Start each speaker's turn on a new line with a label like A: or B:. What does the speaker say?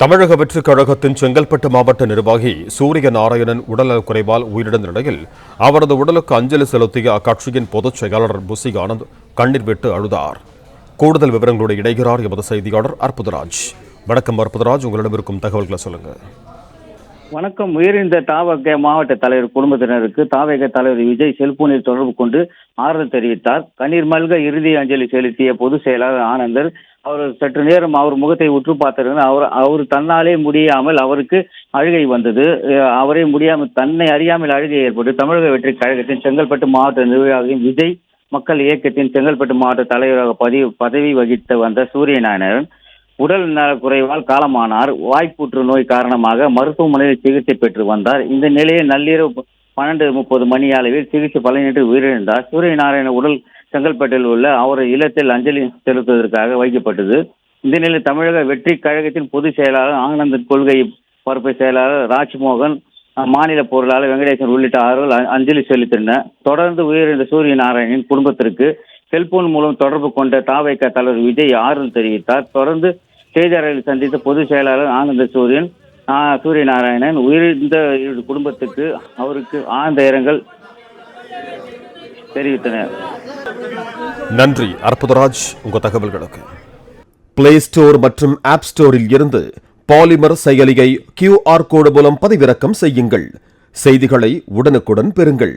A: தமிழக வெற்றிக் கழகத்தின் செங்கல்பட்டு மாவட்ட நிர்வாகி சூரிய நாராயணன் உடல்நலக் குறைவால் உயிரிழந்த நிலையில் அவரது உடலுக்கு அஞ்சலி செலுத்திய அக்கட்சியின் பொதுச் செயலாளர் புசி ஆனந்த் கண்ணீர் விட்டு அழுதார். கூடுதல் விவரங்களோடு இணைகிறார் எமது செய்தியாளர் அற்புதராஜ். வணக்கம் அற்புதராஜ், உங்களிடம் இருக்கும் தகவல்களை சொல்லுங்க.
B: வணக்கம். உயிரிழந்த தாவக மாவட்ட தலைவர் குடும்பத்தினருக்கு தாவக தலைவர் விஜய் செல்போனில் தொடர்பு கொண்டு ஆறுதல் தெரிவித்தார். கண்ணீர் மல்க இறுதி அஞ்சலி செலுத்திய பொதுச் செயலாளர் ஆனந்தர் அவர் சற்று நேரம் அவர் முகத்தை உற்று பார்த்திருந்தார். அவர் தன்னாலே முடியாமல் அவருக்கு அழுகை வந்தது. அவரே முடியாமல் தன்னை அறியாமல் அழுகை ஏற்பட்டு தமிழக வெற்றிக் கழகத்தின் செங்கல்பட்டு மாவட்ட நிர்வாகி விஜய் மக்கள் இயக்கத்தின் செங்கல்பட்டு மாவட்ட தலைவராக பதவி வகித்து வந்த சூரிய நாராயணன் உடல் நலக்குறைவால் காலமானார். வாய்ப்புற்று நோய் காரணமாக மருத்துவமனையில் சிகிச்சை பெற்று வந்தார். இந்த நிலையில் நள்ளிரவு 12:30 மணி அளவில் சிகிச்சை பலனின்றி உயிரிழந்தார். சூரிய நாராயண உடல் செங்கல்பட்டில் உள்ள அவரது இல்லத்தில் அஞ்சலி செலுத்துவதற்காக வைக்கப்பட்டது. இந்த நிலையில் தமிழக வெற்றி கழகத்தின் பொதுச் செயலாளர் ஆனந்தன், கொள்கை பரப்பு செயலாளர் ராஜ்மோகன், மாநில பொருளாளர் வெங்கடேசன் உள்ளிட்ட ஆறுகள் அஞ்சலி செலுத்தினர். தொடர்ந்து உயிரிழந்த சூரிய நாராயணனின் குடும்பத்திற்கு செல்போன் மூலம் தொடர்பு கொண்ட தாவக தலைவர் விஜய் ஆறுதல் தெரிவித்தார். தொடர்ந்து செய்தியாளர்களை சந்தித்த பொதுச் செயலாளர் ஆனந்த சூரிய நாராயணன் உயிரிழந்த குடும்பத்துக்கு அவருக்கு ஆழ்ந்த இரங்கல் தெரிவித்தனர்.
A: நன்றி அற்புதராஜ், உங்க தகவல்களுக்கு. பிளே ஸ்டோர் மற்றும் ஆப் ஸ்டோரில் இருந்து பாலிமர் செயலியை QR கோடு மூலம் பதிவிறக்கம் செய்யுங்கள். செய்திகளை உடனுக்குடன் பெறுங்கள்.